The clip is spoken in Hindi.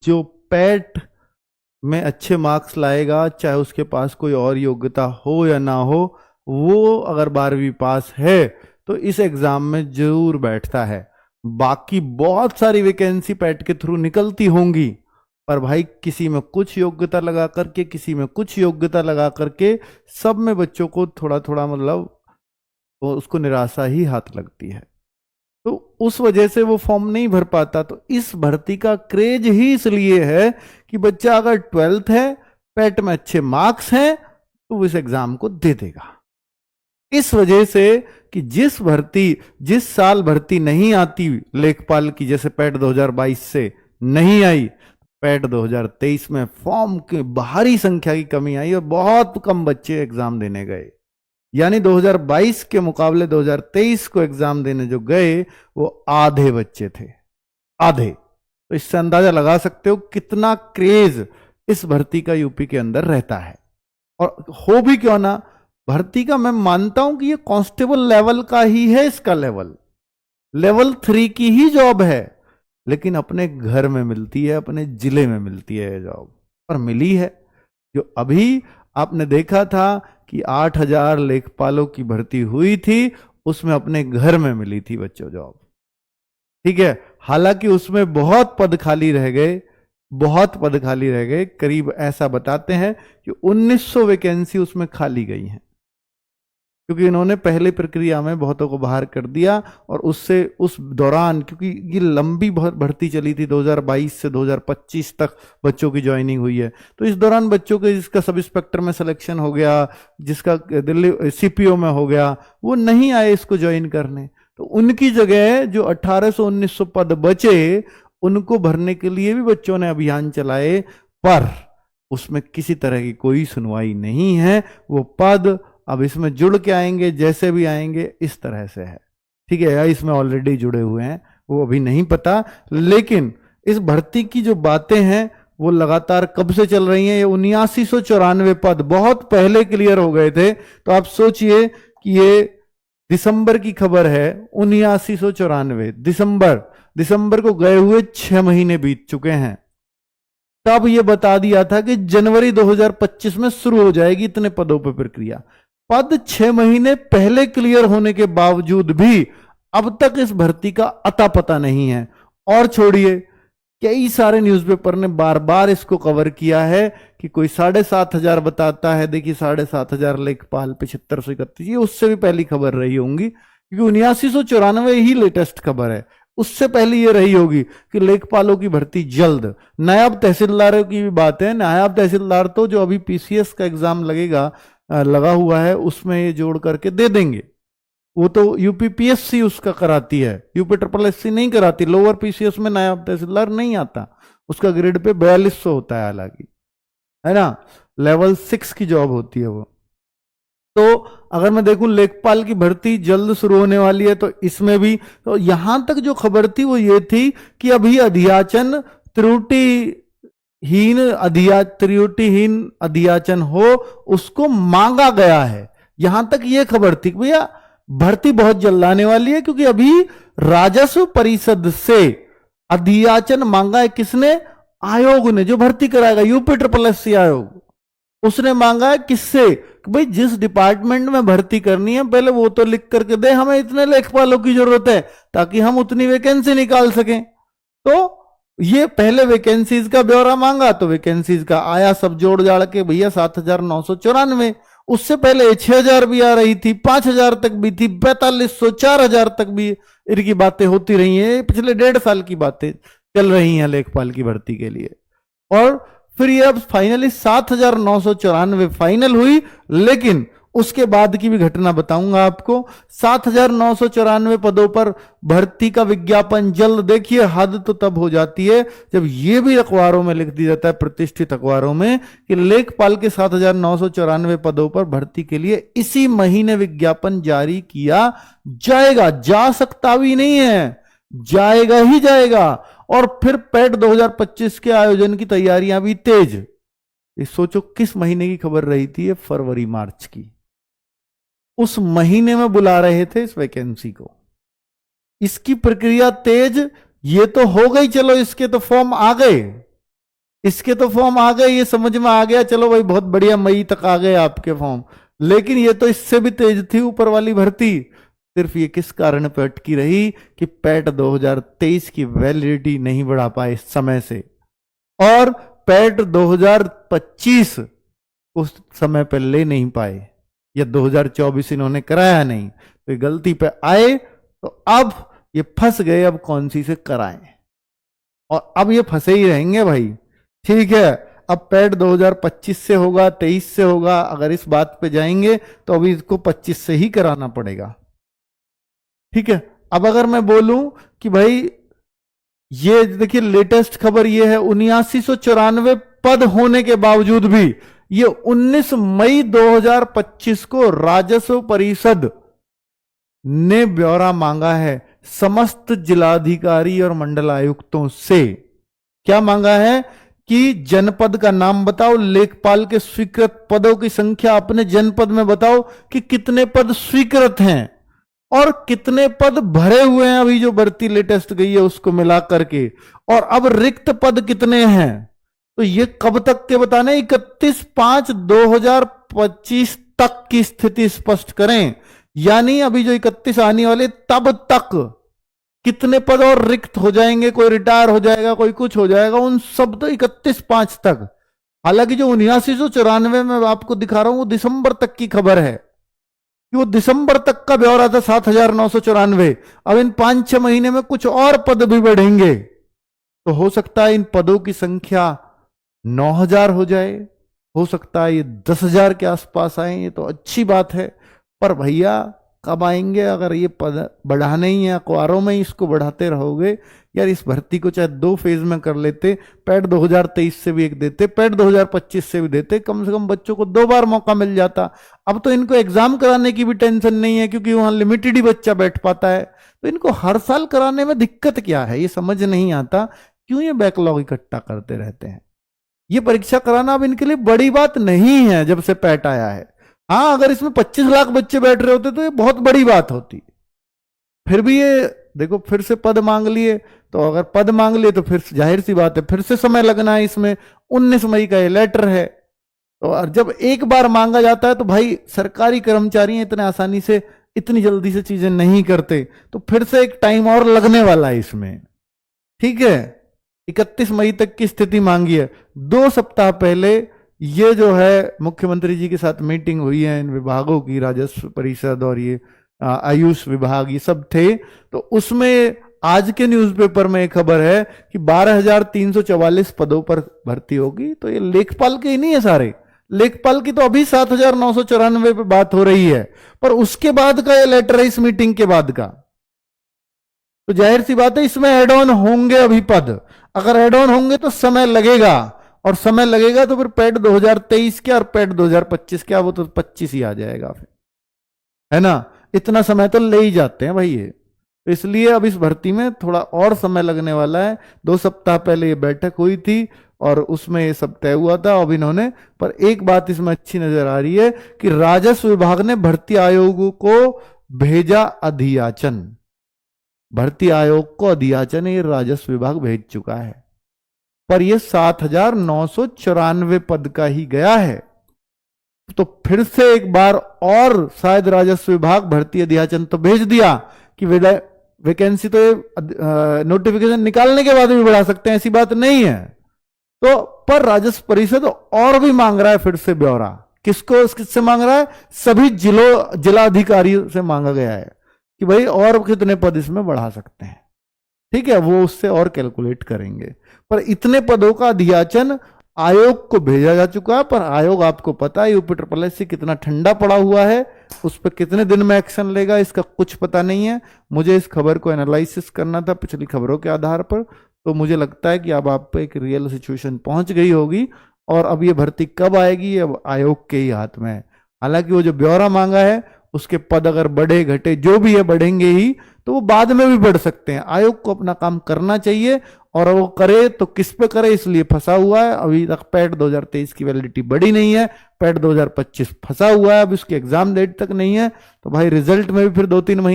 जो पैट में अच्छे मार्क्स लाएगा, चाहे उसके पास कोई और योग्यता हो या ना हो, वो अगर 12वीं पास है तो इस एग्जाम में जरूर बैठता है। बाकी बहुत सारी वैकेंसी पैट के थ्रू निकलती होंगी, पर भाई किसी में कुछ योग्यता लगा करके, किसी में कुछ योग्यता लगा करके, सब में बच्चों को थोड़ा थोड़ा मतलब उसको निराशा ही हाथ लगती है, तो उस वजह से वो फॉर्म नहीं भर पाता। तो इस भर्ती का क्रेज ही इसलिए है कि बच्चा अगर 12th है, पैट में अच्छे मार्क्स हैं, तो वो इस एग्जाम को दे देगा। इस वजह से कि जिस साल भर्ती नहीं आती लेखपाल की, जैसे पैट 2022 से नहीं आई, पैट 2023 में फॉर्म की भारी संख्या की कमी आई और बहुत कम बच्चे एग्जाम देने गए। यानी 2022 के मुकाबले 2023 को एग्जाम देने जो गए वो आधे बच्चे थे, आधे। तो इससे अंदाजा लगा सकते हो कितना क्रेज इस भर्ती का यूपी के अंदर रहता है। और हो भी क्यों ना, भर्ती का मैं मानता हूं कि ये कांस्टेबल लेवल का ही है, इसका लेवल 3 की ही जॉब है, लेकिन अपने घर में मिलती है, अपने जिले में मिलती है ये जॉब, और मिली है। जो अभी आपने देखा था कि 8,000 लेखपालों की भर्ती हुई थी, उसमें अपने घर में मिली थी बच्चों जॉब, ठीक है। हालांकि उसमें बहुत पद खाली रह गए, बहुत पद खाली रह गए, करीब ऐसा बताते हैं कि 1900 वैकेंसी उसमें खाली गई हैं, क्योंकि इन्होंने पहले प्रक्रिया में बहुतों को बाहर कर दिया। और उससे उस दौरान, क्योंकि ये लंबी भर्ती चली थी, 2022 से 2025 तक बच्चों की ज्वाइनिंग हुई है, तो इस दौरान बच्चों के, जिसका सब इंस्पेक्टर में सिलेक्शन हो गया, जिसका दिल्ली सीपीओ में हो गया, वो नहीं आए इसको ज्वाइन करने। तो उनकी जगह जो 1800-1900 पद बचे, उनको भरने के लिए भी बच्चों ने अभियान चलाए, पर उसमें किसी तरह की कोई सुनवाई नहीं है। वो पद अब इसमें जुड़ के आएंगे, जैसे भी आएंगे इस तरह से है, ठीक है, या इसमें ऑलरेडी जुड़े हुए हैं, वो अभी नहीं पता। लेकिन इस भर्ती की जो बातें हैं वो लगातार कब से चल रही हैं। ये 7994 पद बहुत पहले क्लियर हो गए थे। तो आप सोचिए कि ये दिसंबर की खबर है, 7994 दिसंबर को गए हुए 6 महीने बीत चुके हैं। तब ये बता दिया था कि जनवरी 2025 में शुरू हो जाएगी इतने पदों पर प्रक्रिया। पद 6 महीने पहले क्लियर होने के बावजूद भी अब तक इस भर्ती का अता पता नहीं है। और छोड़िए, कई सारे न्यूज़पेपर ने बार बार इसको कवर किया है कि कोई 7,500 बताता है। देखिए 7,500 लेखपाल, 7531, ये उससे भी पहली खबर रही होंगी, क्योंकि 7994 ही लेटेस्ट खबर है। उससे पहले ये रही होगी कि लेखपालों की भर्ती जल्द। नायब तहसीलदारों की भी बात है, नायब तहसीलदार तो जो अभी पीसीएस का एग्जाम लगा हुआ है, उसमें ये जोड़ करके दे देंगे। वो तो यूपी पीएससी उसका कराती है, यूपी ट्रिपल एससी नहीं कराती। लोअर पीसीएस में नायब तहसीलदार नहीं आता, उसका ग्रेड पे 4200 होता है, हालांकि, है ना, लेवल 6 की जॉब होती है वो। तो अगर मैं देखूं लेखपाल की भर्ती जल्द शुरू होने वाली है, तो इसमें भी तो यहां तक जो खबर थी वो ये थी कि अभी अध्याचन त्रुटिहीन अध्याचन हो, उसको मांगा गया है। यहां तक ये खबर थी कि भैया भर्ती बहुत जल्द आने वाली है, क्योंकि अभी राजस्व परिषद से अध्याचन मांगा है। किसने? आयोग ने, जो भर्ती कराएगा, यूपी ट्रिपल एससी आयोग, उसने मांगा है। किससे? कि भाई जिस डिपार्टमेंट में भर्ती करनी है, पहले वो तो लिख करके दे हमें इतने लेखपालों की जरूरत है, ताकि हम उतनी वैकेंसी निकाल सकें। तो ये पहले वैकेंसीज का ब्यौरा मांगा, तो वैकेंसीज का आया सब जोड़ जाड़ के भैया 7,994। उससे पहले 6,000 भी आ रही थी, 5,000 तक भी थी, 4,500, 4,000 तक भी इनकी बातें होती रही हैं। पिछले 1.5 साल की बातें चल रही हैं लेखपाल की भर्ती के लिए। और फिर ये अब फाइनली 7,994 फाइनल हुई। लेकिन उसके बाद की भी घटना बताऊंगा आपको। 7,994 पदों पर भर्ती का विज्ञापन जल्द। देखिए हद तो तब हो जाती है जब ये भी अखबारों में लिख दिया जाता है, प्रतिष्ठित अखबारों में, कि लेखपाल के 7,994 पदों पर भर्ती के लिए इसी महीने विज्ञापन जारी किया जाएगा। जा सकता भी नहीं है, जाएगा ही जाएगा। और फिर पैट 2025 के आयोजन की तैयारियां भी तेज। सोचो किस महीने की खबर रही थी ये? फरवरी मार्च की। उस महीने में बुला रहे थे इस वैकेंसी को। इसकी प्रक्रिया तेज। ये तो हो गई, चलो इसके तो फॉर्म आ गए, इसके तो फॉर्म आ गए, ये समझ में आ गया, चलो भाई बहुत बढ़िया, मई तक आ गए आपके फॉर्म। लेकिन ये तो इससे भी तेज थी ऊपर वाली भर्ती। सिर्फ ये किस कारण पे अटकी रही कि पैट 2023 की वैलिडिटी नहीं बढ़ा पाए समय से, और पैट 2025 उस समय पे ले नहीं पाए, या 2024 इन्होंने कराया नहीं, तो ये गलती पे आए, तो अब ये फंस गए, अब कौन सी से कराएं, और अब ये फंसे ही रहेंगे भाई। ठीक है, अब पैट 2025 से होगा, 23 से होगा, अगर इस बात पे जाएंगे तो अभी इसको 25 से ही कराना पड़ेगा। ठीक है, अब अगर मैं बोलूं कि भाई ये देखिए लेटेस्ट खबर ये है, 7994 पद होने के बावजूद भी ये 19 मई 2025 को राजस्व परिषद ने ब्यौरा मांगा है समस्त जिलाधिकारी और मंडलायुक्तों से। क्या मांगा है कि जनपद का नाम बताओ, लेखपाल के स्वीकृत पदों की संख्या अपने जनपद में बताओ कि कितने पद स्वीकृत हैं और कितने पद भरे हुए हैं, अभी जो भर्ती लेटेस्ट गई है उसको मिला करके, और अब रिक्त पद कितने हैं। तो ये कब तक के बताने, 31/5/2025 तक की स्थिति स्पष्ट करें, यानी अभी जो 31 आने वाले तब तक कितने पद और रिक्त हो जाएंगे, कोई रिटायर हो जाएगा, कोई कुछ हो जाएगा, उन सब तो 31/5 तक। हालांकि जो 7994 में आपको दिखा रहा हूं वो दिसंबर तक की खबर है, कि वो दिसंबर तक का ब्यौरा था 7994। अब इन 5-6 महीने में कुछ और पद भी बढ़ेंगे, तो हो सकता है इन पदों की संख्या 9000 हो जाए, हो सकता है ये 10,000 के आसपास आए, ये तो अच्छी बात है। पर भैया कब आएंगे, अगर ये पद बढ़ाने ही है, अखबारों में ही इसको बढ़ाते रहोगे। यार इस भर्ती को चाहे 2 फेज में कर लेते, पैट 2023 से भी एक देते, पैट 2025 से भी देते, कम से कम बच्चों को 2 बार मौका मिल जाता। अब तो इनको एग्जाम कराने की भी टेंशन नहीं है, क्योंकि वहां लिमिटेड ही बच्चा बैठ पाता है, तो इनको हर साल कराने में दिक्कत क्या है, ये समझ नहीं आता। क्यों ये बैकलॉग इकट्ठा करते रहते हैं। ये परीक्षा कराना अब इनके लिए बड़ी बात नहीं है जब से पैट आया है। हाँ, अगर इसमें 25 लाख बच्चे बैठ रहे होते तो ये बहुत बड़ी बात होती। फिर भी ये देखो, फिर से पद मांग लिए, तो अगर पद मांग लिए तो फिर जाहिर सी बात है फिर से समय लगना है इसमें। 19 मई का ये लेटर है, तो और जब एक बार मांगा जाता है तो भाई सरकारी कर्मचारी इतने आसानी से इतनी जल्दी से चीजें नहीं करते, तो फिर से एक टाइम और लगने वाला है इसमें। ठीक है, 31 मई तक की स्थिति मांगी है। 2 सप्ताह पहले ये जो है मुख्यमंत्री जी के साथ मीटिंग हुई है इन विभागों की, राजस्व परिषद और ये आयुष विभाग, ये सब थे, तो उसमें आज के न्यूज़पेपर में एक खबर है कि 12,344 पदों पर भर्ती होगी। तो ये लेखपाल के ही नहीं है सारे, लेखपाल की तो अभी 7,994 पे बात हो रही है, पर उसके बाद का ये लेटर है, इस मीटिंग के बाद का। तो जाहिर सी बात है इसमें एड ऑन होंगे अभी पद, अगर एड ऑन होंगे तो समय लगेगा, और समय लगेगा तो फिर पैट 2023 क्या और पैट 2025 क्या, वो तो 25 ही आ जाएगा फिर, है ना। इतना समय तो ले ही जाते हैं भाई ये, तो इसलिए अब इस भर्ती में थोड़ा और समय लगने वाला है। 2 सप्ताह पहले ये बैठक हुई थी और उसमें ये सब तय हुआ था। अब इन्होंने, पर एक बात इसमें अच्छी नजर आ रही है कि राजस्व विभाग ने भर्ती आयोग को भेजा अधियाचन, भर्ती आयोग को अधियाचन ये राजस्व विभाग भेज चुका है, पर ये 7,994 पद का ही गया है। तो फिर से एक बार और शायद राजस्व विभाग भर्ती अधियाचन तो भेज दिया कि वैकेंसी तो नोटिफिकेशन निकालने के बाद भी बढ़ा सकते हैं, ऐसी बात नहीं है। तो पर राजस्व परिषद और भी मांग रहा है फिर से ब्यौरा। किससे मांग रहा है? सभी जिलाधिकारियों से मांगा गया है कि भाई और कितने पद इसमें बढ़ा सकते हैं। ठीक है, वो उससे और कैलकुलेट करेंगे। पर इतने पदों का अधियाचन आयोग को भेजा जा चुका है, पर आयोग आपको पता है UPSSC कितना ठंडा पड़ा हुआ है, उस पर कितने दिन में एक्शन लेगा इसका कुछ पता नहीं है। मुझे इस खबर को एनालिसिस करना था पिछली खबरों के आधार पर, तो मुझे लगता है कि अब आप पे एक रियल सिचुएशन पहुंच गई होगी, और अब ये भर्ती कब आएगी ये अब आयोग के ही हाथ में है। हालांकि वो जो ब्यौरा मांगा है उसके पद अगर बढ़े घटे जो भी है बढ़ेंगे ही, तो वो बाद में भी बढ़ सकते हैं। आयोग को अपना काम करना चाहिए, और वो करे तो किस पे करे, इसलिए फंसा हुआ है। अभी तक पैट 2023 की वैलिडिटी बढ़ी नहीं है, पैट 2025 फंसा हुआ है, अब उसकी एग्जाम डेट तक नहीं है, तो भाई रिजल्ट में भी फिर 2-3 महीने